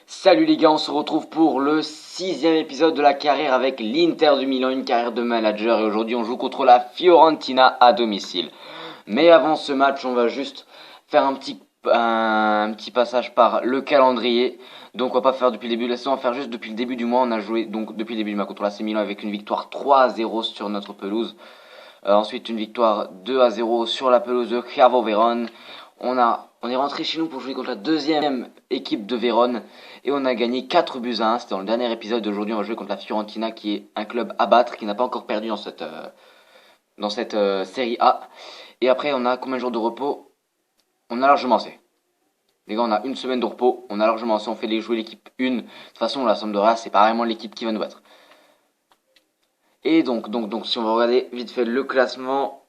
Salut les gars, on se retrouve pour le 6ème épisode de la carrière avec l'Inter de Milan, une carrière de manager, et aujourd'hui on joue contre la Fiorentina à domicile. Mais avant ce match, on va juste faire un petit passage par le calendrier. Donc on va pas faire depuis le début de la saison, on va faire juste depuis le début du mois. On a joué donc depuis le début du mois contre l'AC Milan avec une victoire 3-0 sur notre pelouse. Ensuite une victoire 2-0 sur la pelouse de Chievo Vérone. On est rentré chez nous pour jouer contre la deuxième équipe de Vérone et on a gagné 4 buts à 1. C'était dans le dernier épisode. D'aujourd'hui on va jouer contre la Fiorentina qui est un club à battre, qui n'a pas encore perdu dans cette série A. Et après on a combien de jours de repos? On a largement assez. Les gars, on a une semaine de repos, on a largement assez. On fait jouer l'équipe 1. De toute façon la Sampdoria c'est pas vraiment l'équipe qui va nous battre. Et donc si on va regarder vite fait le classement,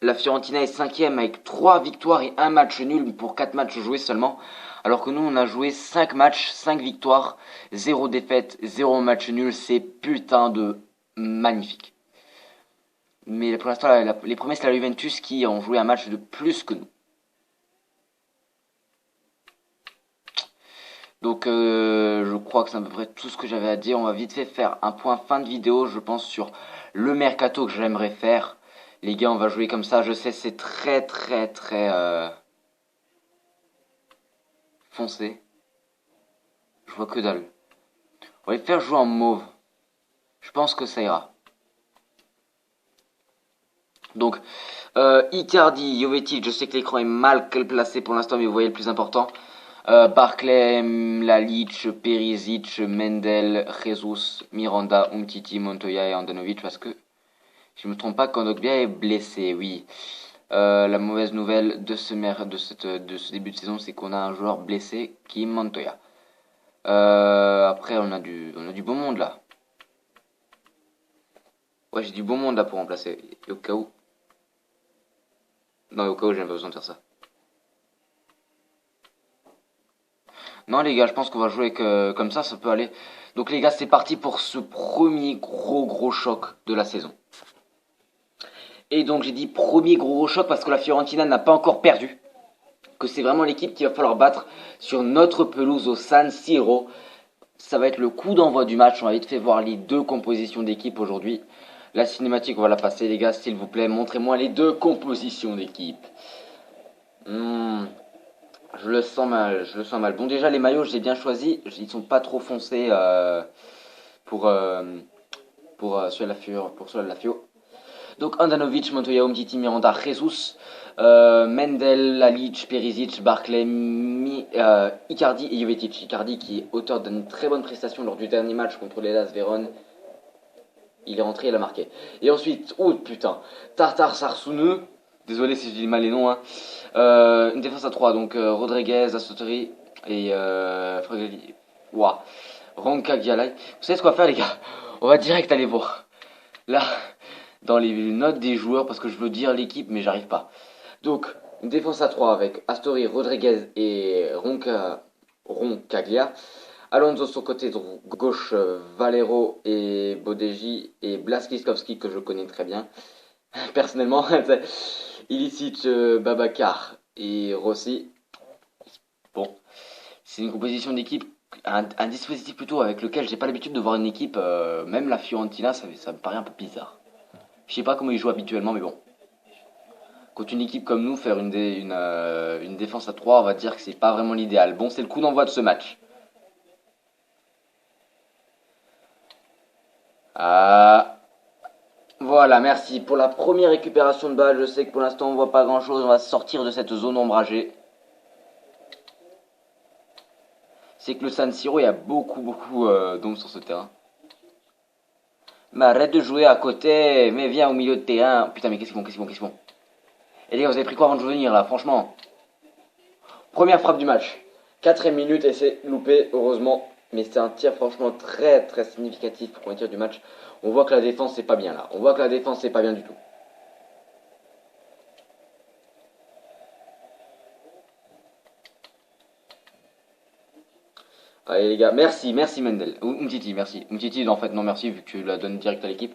la Fiorentina est 5ème avec 3 victoires et 1 match nul pour 4 matchs joués seulement. Alors que nous, on a joué 5 matchs, 5 victoires, 0 défaite, 0 match nul. C'est putain de magnifique. Mais pour l'instant, les premiers, c'est la Juventus qui ont joué un match de plus que nous. Donc, je crois que c'est à peu près tout ce que j'avais à dire. On va vite fait faire un point fin de vidéo, je pense, sur le mercato que j'aimerais faire. Les gars, on va jouer comme ça. Je sais, c'est très foncé. Je vois que dalle. On va les faire jouer en mauve. Je pense que ça ira. Donc, Icardi, Jovetic, je sais que l'écran est mal placé pour l'instant, mais vous voyez le plus important. Barclay, Lalic, Perisic, Mendel, Jesus, Miranda, Umtiti, Montoya et Andanovic, parce que si je me trompe pas, Kondogbia est blessé, oui. La mauvaise nouvelle de ce début de saison, c'est qu'on a un joueur blessé qui est Montoya. Après, on a du beau monde là. Ouais, j'ai du beau monde là pour remplacer. Et au cas où. Non, au cas où j'ai pas besoin de faire ça. Non, les gars, je pense qu'on va jouer comme ça peut aller. Donc, les gars, c'est parti pour ce premier gros choc de la saison. Et donc, j'ai dit premier gros choc parce que la Fiorentina n'a pas encore perdu. Que c'est vraiment l'équipe qu'il va falloir battre sur notre pelouse au San Siro. Ça va être le coup d'envoi du match. On va vite fait voir les deux compositions d'équipe aujourd'hui. La cinématique, on va la passer, les gars, s'il vous plaît. Montrez-moi les deux compositions d'équipe. Je le sens mal. Bon, déjà, les maillots, j'ai bien choisi. Ils sont pas trop foncés pour, euh, pour ceux de la Fio. Donc, Andanovic, Montoya, Umtiti, Miranda, Jesus, Mendel, Lalic, Perisic, Barclay, Icardi et Jovetic. Icardi qui est auteur d'une très bonne prestation lors du dernier match contre l'Hellas Vérone. Il est rentré, il a marqué. Et ensuite, oh putain, Tartar Sarsouneux. Désolé si je dis mal les noms. Hein. Une défense à 3, donc Rodriguez, Assotori et Fragli. Ouah. Ronka Gialai. Vous savez ce qu'on va faire, les gars? On va direct aller voir. Là, dans les notes des joueurs, parce que je veux dire l'équipe, mais j'arrive pas. Donc, une défense à 3 avec Astori, Rodriguez et Roncaglia. Alonso sur côté gauche, Valero et Bodeji et Blaskowski que je connais très bien. Personnellement, Ilicic, Babacar et Rossi. Bon, c'est une composition d'équipe, un dispositif plutôt avec lequel j'ai pas l'habitude de voir une équipe, même la Fiorentina, ça me paraît un peu bizarre. Je sais pas comment ils jouent habituellement, mais bon. Contre une équipe comme nous, faire une défense à 3, on va dire que c'est pas vraiment l'idéal. Bon, c'est le coup d'envoi de ce match. Ah, voilà, merci. Pour la première récupération de balle, je sais que pour l'instant on voit pas grand chose, on va sortir de cette zone ombragée. C'est que le San Siro, il y a beaucoup d'ombre sur ce terrain. Mais arrête de jouer à côté, mais viens au milieu de terrain. Putain, mais qu'est-ce qu'ils font? Et les gars, vous avez pris quoi avant de venir là, franchement? Première frappe du match. 4ème minute et c'est loupé, heureusement. Mais c'est un tir franchement très significatif pour un tir du match. On voit que la défense c'est pas bien là. On voit que la défense c'est pas bien du tout. Allez les gars, merci Mendel. Umtiti, merci. Umtiti, en fait, non merci vu que tu la donnes direct à l'équipe.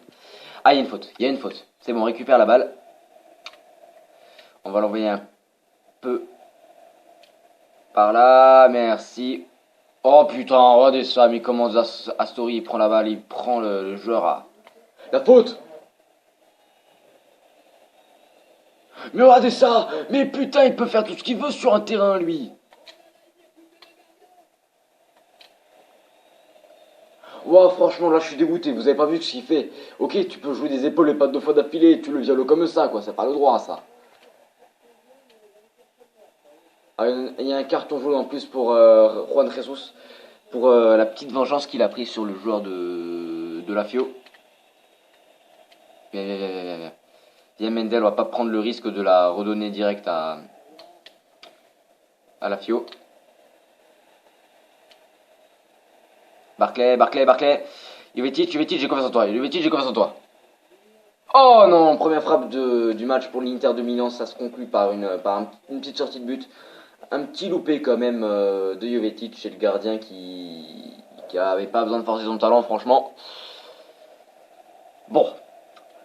Ah, il y a une faute. C'est bon, on récupère la balle. On va l'envoyer un peu par là, merci. Oh putain, regardez ça, mais comment Astori il prend la balle, il prend le joueur à... La faute. Mais regardez ça. Mais putain, il peut faire tout ce qu'il veut sur un terrain, lui. Wow, franchement, là, je suis dégoûté. Vous avez pas vu ce qu'il fait. Ok, tu peux jouer des épaules et pas deux fois d'affilée. Tu le violes comme ça, quoi. C'est pas le droit, ça. Ah, il y a un carton jaune en plus pour Juan Jesus. Pour la petite vengeance qu'il a pris sur le joueur de la FIO. Viens, viens, viens, viens, viens. Viens, Mendel, on va pas prendre le risque de la redonner direct à la FIO. Barclay, Barclay, Barclay. Jovetic, Jovetic, j'ai confiance en toi. Jovetic, j'ai confiance en toi. Oh non, première frappe du match pour l'Inter de Milan, ça se conclut par une petite sortie de but. Un petit loupé quand même de Jovetic chez le gardien qui avait pas besoin de forcer son talent, franchement. Bon,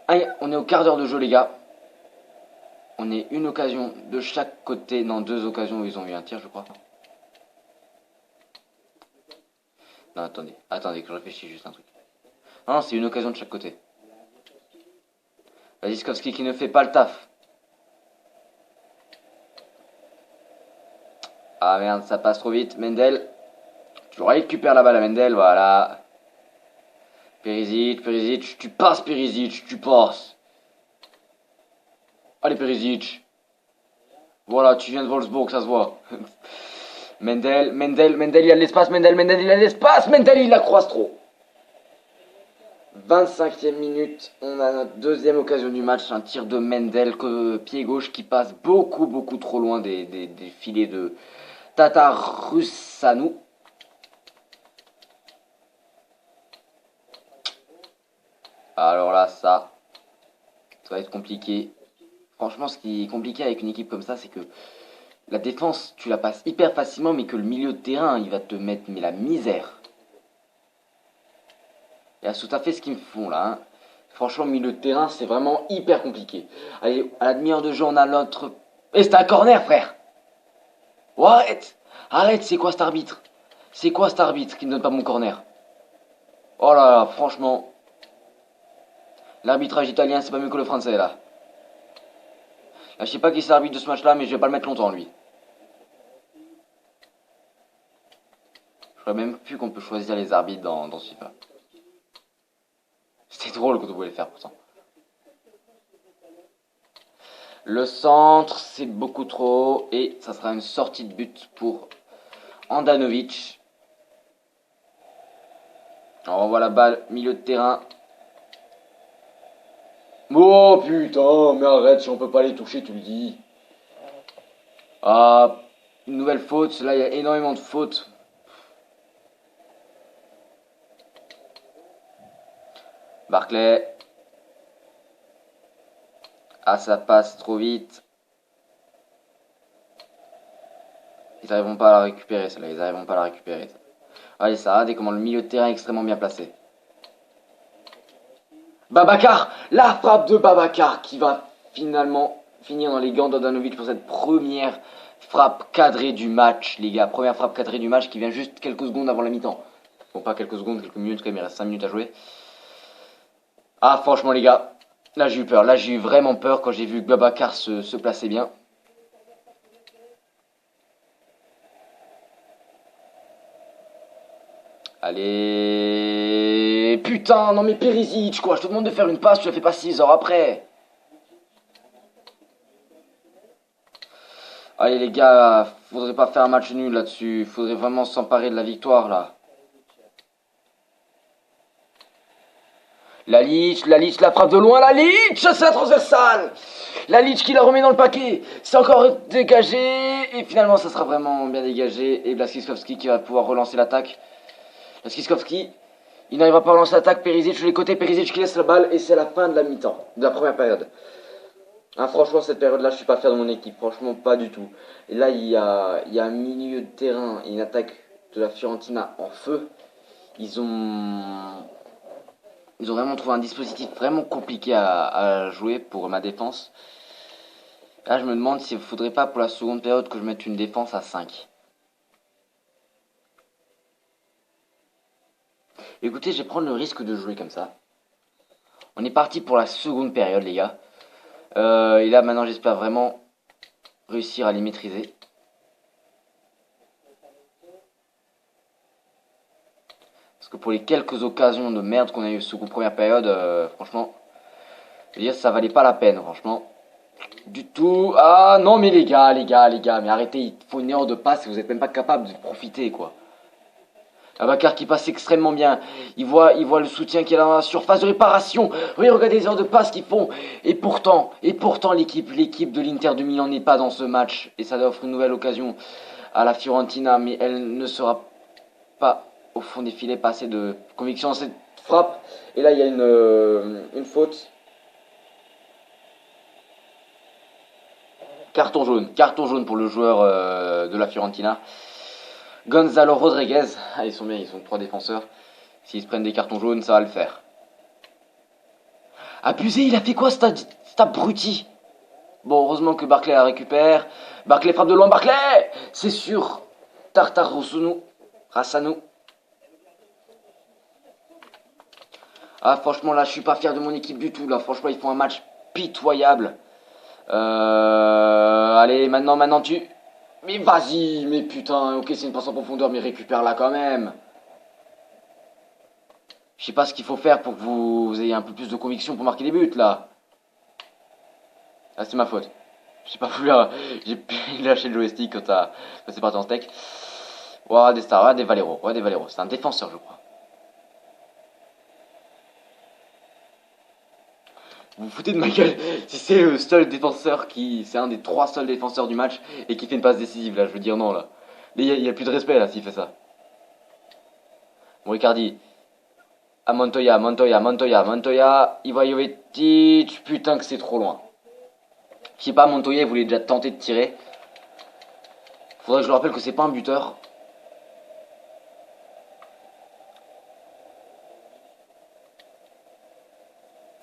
allez, on est au quart d'heure de jeu, les gars. On est une occasion de chaque côté. Non, deux occasions où ils ont eu un tir, je crois. Non, attendez, attendez, que je réfléchis juste un truc. Non, non, c'est une occasion de chaque côté. Waziskovski qui ne fait pas le taf. Ah merde, ça passe trop vite. Mendel. Tu récupères la balle à Mendel, voilà. Perisic, Perisic, tu passes Perisic, tu passes. Allez Perisic. Voilà, tu viens de Wolfsburg, ça se voit. Mendel, Mendel, Mendel, il a de l'espace, Mendel, Mendel, il a de l'espace, Mendel, il la croise trop. 25e minute, on a notre deuxième occasion du match, un tir de Mendel, pied gauche qui passe beaucoup, beaucoup trop loin des filets de Tatarusanu. Alors là, ça va être compliqué. Franchement, ce qui est compliqué avec une équipe comme ça, c'est que la défense, tu la passes hyper facilement, mais que le milieu de terrain, il va te mettre mais la misère. Et c'est tout à fait ce qu'ils me font là. Hein. Franchement, milieu de terrain, c'est vraiment hyper compliqué. Allez, à la demi-heure de jeu, on a l'autre. Et c'est un corner, frère. Oh, arrête. Arrête, c'est quoi cet arbitre? C'est quoi cet arbitre qui ne donne pas mon corner? Oh là là, franchement. L'arbitrage italien, c'est pas mieux que le français là. Là, je sais pas qui c'est l'arbitre de ce match-là, mais je vais pas le mettre longtemps, lui. Je crois même plus qu'on peut choisir les arbitres dans ce FIFA. C'était drôle quand on pouvait le faire, pourtant. Le centre, c'est beaucoup trop. Et ça sera une sortie de but pour Andanovic. On renvoie la balle, milieu de terrain. Oh putain, mais arrête, si on peut pas les toucher, tu le dis. Ah, une nouvelle faute. Là, il y a énormément de fautes. Barclay. Ah, ça passe trop vite. Ils n'arriveront pas à la récupérer, celle-là. Ils n'arriveront pas à la récupérer. Allez, ça a comment le milieu de terrain est extrêmement bien placé. Babacar, la frappe de Babacar qui va finalement finir dans les gants d'Andanovic pour cette première frappe cadrée du match, les gars. Première frappe cadrée du match qui vient juste quelques secondes avant la mi-temps. Bon, pas quelques secondes, quelques minutes, quand même, il reste 5 minutes à jouer. Ah, franchement, les gars, là j'ai eu peur. Là j'ai eu vraiment peur quand j'ai vu Babacar se placer bien. Allez. Putain, non mais Perisic, quoi. Je te demande de faire une passe, tu la fais pas 6 heures après. Allez les gars, faudrait pas faire un match nul là-dessus. Faudrait vraiment s'emparer de la victoire là. La Lich, la frappe de loin, la Lich, c'est la transversale. La Lich qui la remet dans le paquet. C'est encore dégagé. Et finalement, ça sera vraiment bien dégagé. Et Blaskowski qui va pouvoir relancer l'attaque. Blaskowski, il n'arrivera pas à relancer l'attaque. Perisic sur les côtés. Perisic qui laisse la balle. Et c'est la fin de la mi-temps, de la première période. Ah, franchement, cette période-là, je suis pas fier de mon équipe. Franchement, pas du tout. Et là, il y a un milieu de terrain et une attaque de la Fiorentina en feu. Ils ont Ils ont vraiment trouvé un dispositif vraiment compliqué à jouer pour ma défense. Là, je me demande s'il ne faudrait pas pour la seconde période que je mette une défense à 5. Écoutez, je vais prendre le risque de jouer comme ça. On est parti pour la seconde période, les gars. Et là, maintenant, j'espère vraiment réussir à les maîtriser. Parce que pour les quelques occasions de merde qu'on a eu seconde première période, franchement, je veux dire, ça valait pas la peine, franchement. Du tout. Ah non, mais les gars, mais arrêtez, il faut une erreur de passe et vous êtes même pas capable de profiter, quoi. Abakar qui passe extrêmement bien. Il voit le soutien qui est dans la surface de réparation. Oui, regardez les heures de passe qu'ils font. Et pourtant l'équipe de l'Inter de Milan n'est pas dans ce match. Et ça offre une nouvelle occasion à la Fiorentina. Mais elle ne sera pas au fond des filets, pas assez de conviction dans cette frappe. Et là, il y a une faute. Carton jaune pour le joueur de la Fiorentina. Gonzalo Rodriguez, ah, ils sont bien, ils sont 3 défenseurs. S'ils se prennent des cartons jaunes, ça va le faire. Abusé, il a fait quoi cet abruti? Bon, heureusement que Barclay la récupère. Barclay frappe de loin, Barclay. C'est sûr. Tartar Rassanu. Ah, franchement, là, je suis pas fier de mon équipe du tout. Là, franchement, ils font un match pitoyable. Allez, maintenant, tu... Mais vas-y, mais putain, ok, c'est une passe en profondeur, mais récupère-la quand même. Je sais pas ce qu'il faut faire pour que vous ayez un peu plus de conviction pour marquer des buts, là. Ah, c'est ma faute. J'ai pas voulu... j'ai lâché le joystick quand c'est parti en steak. Ouah, des stars, des Valero. Ouais, des Valero. C'est un défenseur, je crois. Vous vous foutez de ma gueule si c'est le seul défenseur qui... C'est un des 3 seuls défenseurs du match et qui fait une passe décisive, là. Je veux dire non, là. Mais il y a plus de respect, là, s'il fait ça. Bon, Ricardi. À Montoya. Il va Jovetic. Putain que c'est trop loin. Je sais pas, Montoya, il voulait déjà tenter de tirer. Faudrait que je le rappelle que c'est pas un buteur.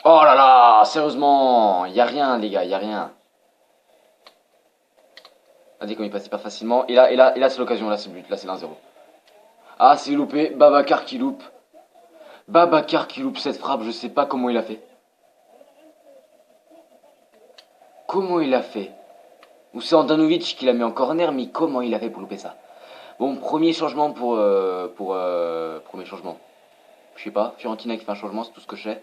Oh là là, sérieusement, y a rien les gars, y a rien. Regardez comme il passe hyper facilement. Et là c'est l'occasion, là c'est le but, là c'est l'1-0. Ah c'est loupé, Babacar qui loupe. Babacar qui loupe cette frappe, je sais pas comment il a fait. Comment il a fait? Ou c'est Andanovic qui l'a mis en corner, mais comment il a fait pour louper ça? Bon, premier changement premier changement. Je sais pas, Fiorentina qui fait un changement, c'est tout ce que je sais.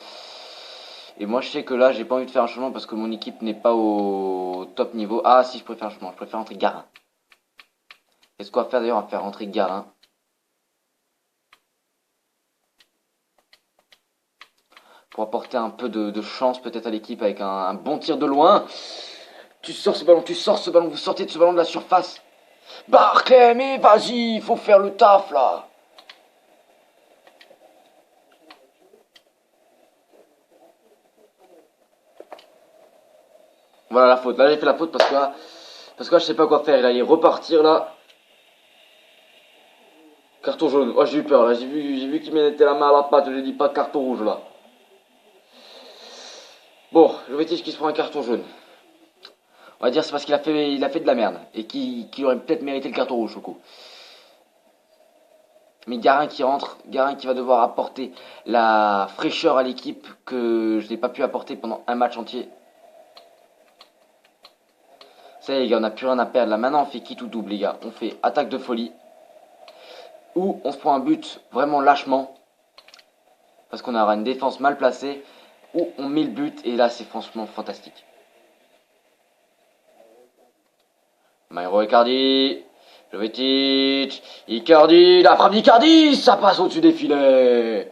Et moi je sais que là j'ai pas envie de faire un changement parce que mon équipe n'est pas au top niveau. Ah si, je préfère un changement, je préfère rentrer Garin. Qu'est-ce qu'on va faire d'ailleurs? On va faire rentrer Garin. Pour apporter un peu de chance peut-être à l'équipe avec un bon tir de loin. Tu sors ce ballon, vous sortez de ce ballon de la surface. Barclay, mais vas-y, il faut faire le taf là. Voilà la faute. Là j'ai fait la faute parce que là je sais pas quoi faire. Il allait repartir là. Carton jaune. Oh j'ai eu peur là. J'ai vu qu'il mettait la main à la patte. Je dis pas carton rouge là. Bon, Jovetic qui se prend un carton jaune. On va dire c'est parce qu'il a fait de la merde et qu'il aurait peut-être mérité le carton rouge au coup. Mais Garin qui rentre, Garin qui va devoir apporter la fraîcheur à l'équipe que je n'ai pas pu apporter pendant un match entier. Ça y est les gars, on n'a plus rien à perdre là. Maintenant on fait qui tout double les gars. On fait attaque de folie. Ou on se prend un but vraiment lâchement. Parce qu'on aura une défense mal placée. Ou on met le but et là c'est franchement fantastique. Mauro Icardi. Jovetic. Icardi. La frappe d'Icardi. Ça passe au-dessus des filets.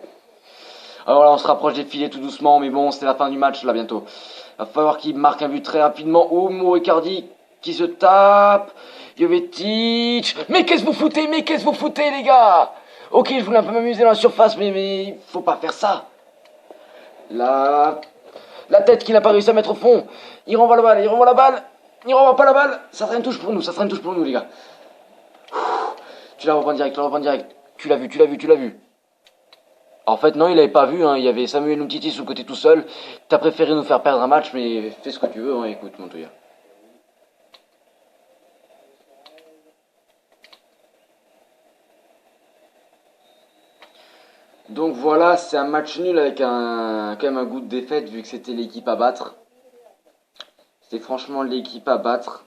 Alors là on se rapproche des filets tout doucement. Mais bon c'est la fin du match là bientôt. Il va falloir qu'il marque un but très rapidement. Oh Mauro Icardi qui se tape. Jovetic. Mais qu'est-ce que vous foutez les gars? Ok je voulais un peu m'amuser dans la surface. Mais il faut pas faire ça. La tête qu'il n'a pas réussi à mettre au fond. Il renvoie la balle. Il renvoie pas la balle. Ça serait une touche pour nous, les gars. Tu la reprends direct, Tu l'as vu. En fait, non, il avait pas vu. Hein. Il y avait Samuel Umtiti sous le côté tout seul. T'as préféré nous faire perdre un match, mais fais ce que tu veux. Hein. Écoute, Montoya. Donc voilà, c'est un match nul avec quand même un goût de défaite vu que c'était l'équipe à battre. C'était franchement l'équipe à battre.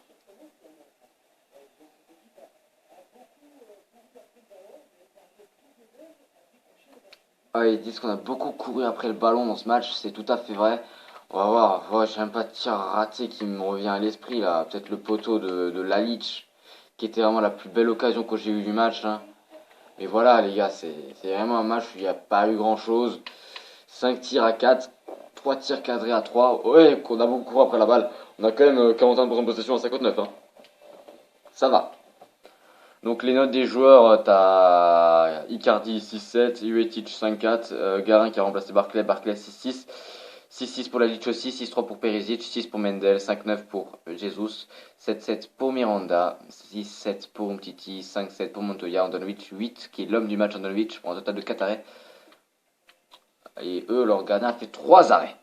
Ah, ils disent qu'on a beaucoup couru après le ballon dans ce match, c'est tout à fait vrai. On va voir, ouais, j'ai un pas de tir raté qui me revient à l'esprit là. Peut-être le poteau de Lalic, qui était vraiment la plus belle occasion que j'ai eue du match, hein. Mais voilà les gars, c'est vraiment un match où il n'y a pas eu grand chose. 5 tirs à 4, 3 tirs cadrés à 3. Ouais, qu'on a beaucoup couru après la balle. On a quand même 41% de possession à 59, hein. Ça va. Donc les notes des joueurs, t'as Icardi 6-7, Uetic 5-4, Garin qui a remplacé Barclay, Barclay 6-6, 6-6 pour Lalic aussi, 6-3 pour Perisic, 6 pour Mendel, 5-9 pour Jesus, 7-7 pour Miranda, 6-7 pour Umtiti, 5-7 pour Montoya, Andanovic 8 qui est l'homme du match Andanovic pour un total de 4 arrêts. Et eux, leur gardien a fait 3 arrêts.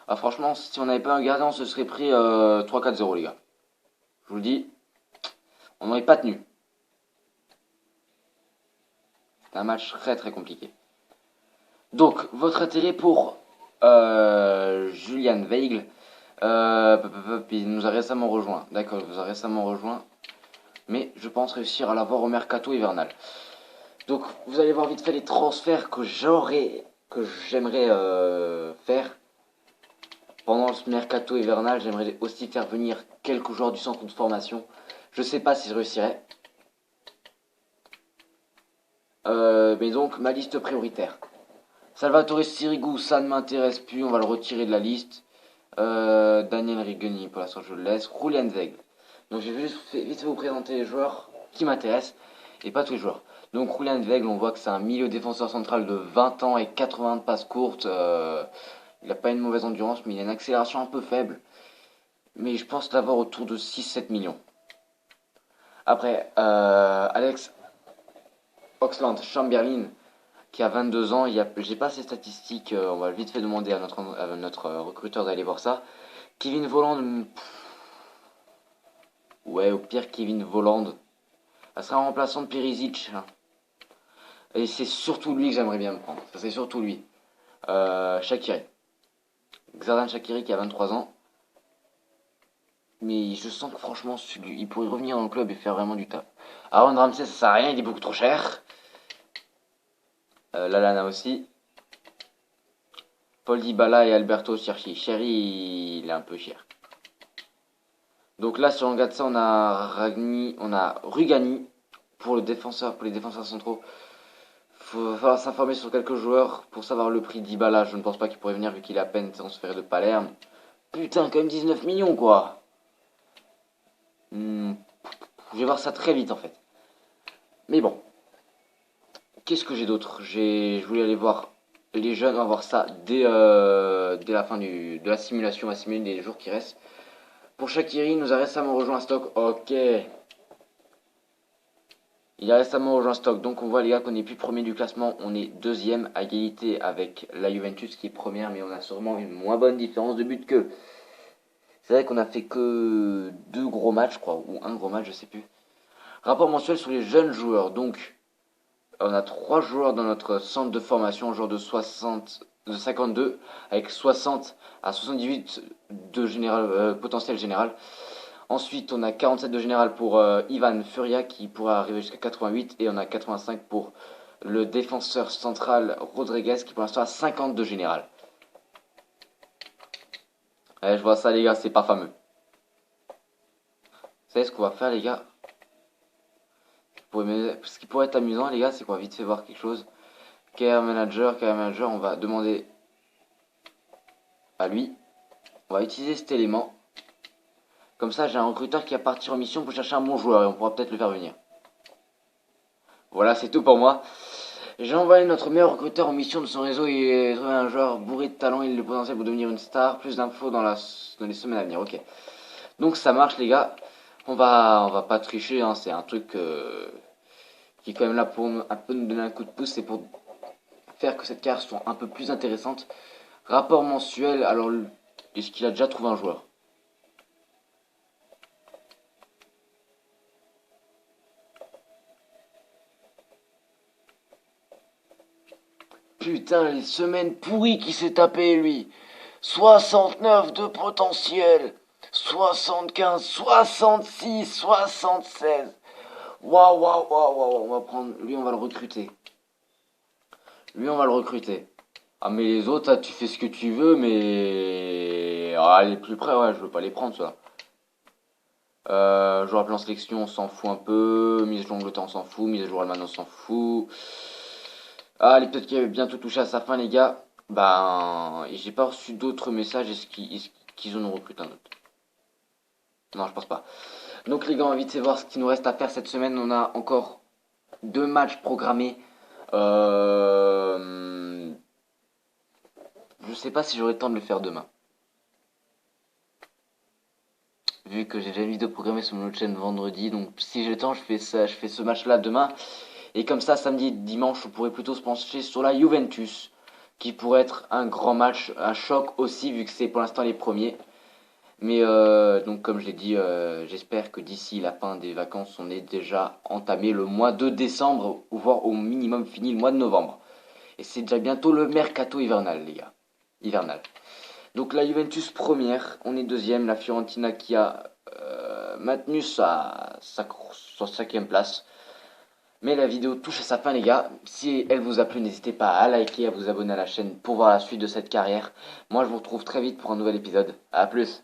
Ah, franchement, si on n'avait pas un gardien, on se serait pris 3-4-0 les gars. Je vous le dis, on n'aurait pas tenu. C'était un match très très compliqué. Donc, votre intérêt pour Julian Weigl, il nous a récemment rejoint. D'accord, il nous a récemment rejoint. Mais je pense réussir à l'avoir au mercato hivernal. Donc, vous allez voir vite fait les transferts que j'aimerais faire. Pendant ce mercato hivernal, j'aimerais aussi faire venir quelques joueurs du centre de formation. Je sais pas si je réussirai. Mais donc, ma liste prioritaire. Salvatore Sirigu, ça ne m'intéresse plus, on va le retirer de la liste. Daniel Rigoni, pour l'instant je le laisse. Julian Weigl. Donc je vais juste vite vous présenter les joueurs qui m'intéressent et pas tous les joueurs. Donc Julian Weigl, on voit que c'est un milieu défenseur central de 20 ans et 80 de passes courtes. Il n'a pas une mauvaise endurance, mais il a une accélération un peu faible. Mais je pense l'avoir autour de 6-7 millions. Après, Alex Oxlade-Chamberlain, qui a 22 ans. J'ai pas ses statistiques, on va vite fait demander à notre recruteur d'aller voir ça. Kevin Volland, ouais, au pire Kevin Volland. Ça sera en remplaçant de Perisic. Et c'est surtout lui que j'aimerais bien me prendre. Ça c'est surtout lui. Shaqiri. Xherdan Shaqiri qui a 23 ans. Mais je sens que franchement, il pourrait revenir dans le club et faire vraiment du taf. Aaron Ramsey, ça sert à rien, il est beaucoup trop cher. Lallana aussi. Paul Dybala et Alberto Cherchi. Cherry, il est un peu cher. Donc là, si on regarde ça, on a Rugani pour les défenseurs centraux. Va falloir s'informer sur quelques joueurs pour savoir le prix d'Ibala. Je ne pense pas qu'il pourrait venir vu qu'il est à peine transféré de Palerme. Putain, quand même 19 millions quoi. Je vais voir ça très vite en fait. Mais bon, qu'est-ce que j'ai d'autre? Je voulais aller voir les jeunes, on va voir ça dès la fin de la simulation. On va simuler les jours qui restent. Pour Shaqiri, il nous a récemment rejoint à Stock. Ok. Il a récemment rejoint Stock. Donc on voit les gars qu'on n'est plus premier du classement. On est deuxième à égalité avec la Juventus qui est première. Mais on a sûrement une moins bonne différence de but qu'eux. C'est vrai qu'on a fait que 2 gros matchs, je crois. Ou un gros match, je sais plus. Rapport mensuel sur les jeunes joueurs. Donc on a 3 joueurs dans notre centre de formation. Joueurs de 52 avec 60 à 78 de général, potentiel général. Ensuite, on a 47 de général pour Ivan Furia qui pourra arriver jusqu'à 88 et on a 85 pour le défenseur central Rodriguez qui pour l'instant a 50 de général. Ouais, je vois ça les gars, c'est pas fameux. Vous savez ce qu'on va faire les gars? Ce qui pourrait être amusant les gars, c'est qu'on va vite fait voir quelque chose. Carrière manager, on va demander à lui. On va utiliser cet élément. Comme ça, j'ai un recruteur qui va partir en mission pour chercher un bon joueur et on pourra peut-être le faire venir. Voilà, c'est tout pour moi. J'ai envoyé notre meilleur recruteur en mission de son réseau. Il a trouvé un joueur bourré de talent. Il a le potentiel pour devenir une star. Plus d'infos dans les semaines à venir. Ok. Donc ça marche, les gars. On va pas tricher. Hein. C'est un truc qui est quand même là pour un peu nous donner un coup de pouce. C'est pour faire que cette carte soit un peu plus intéressante. Rapport mensuel. Alors, est-ce qu'il a déjà trouvé un joueur? Putain, les semaines pourries qu'il s'est tapé, lui. 69 de potentiel. 75, 66, 76. Waouh, waouh, waouh, waouh. On va prendre. Lui, on va le recruter. Lui, on va le recruter. Ah, mais les autres, tu fais ce que tu veux, mais. Ah, les plus près, ouais, je veux pas les prendre, ça. Joueur appelé en sélection, on s'en fout un peu. Mise à jour Angleterre, on s'en fout. Mise à jour Allemagne, on s'en fout. Ah, l'épisode qui est bientôt touché à sa fin, les gars. Ben, j'ai pas reçu d'autres messages. Est-ce qu'ils en ont recruté un autre? Non, je pense pas. Donc, les gars, on va vite voir ce qu'il nous reste à faire cette semaine. On a encore 2 matchs programmés. Je sais pas si j'aurai le temps de le faire demain. Vu que j'ai déjà une vidéo programmée sur mon autre chaîne vendredi, donc si j'ai le temps, je fais ce match-là demain. Et comme ça, samedi et dimanche, on pourrait plutôt se pencher sur la Juventus, qui pourrait être un grand match, un choc aussi, vu que c'est pour l'instant les premiers. Mais donc comme je l'ai dit, j'espère que d'ici la fin des vacances, on ait déjà entamé le mois de décembre, voire au minimum fini le mois de novembre. Et c'est déjà bientôt le mercato hivernal, les gars. Hivernal. Donc la Juventus première, on est deuxième. La Fiorentina qui a maintenu sa 5e place. Mais la vidéo touche à sa fin, les gars. Si elle vous a plu, n'hésitez pas à liker, à vous abonner à la chaîne pour voir la suite de cette carrière. Moi, je vous retrouve très vite pour un nouvel épisode. A plus.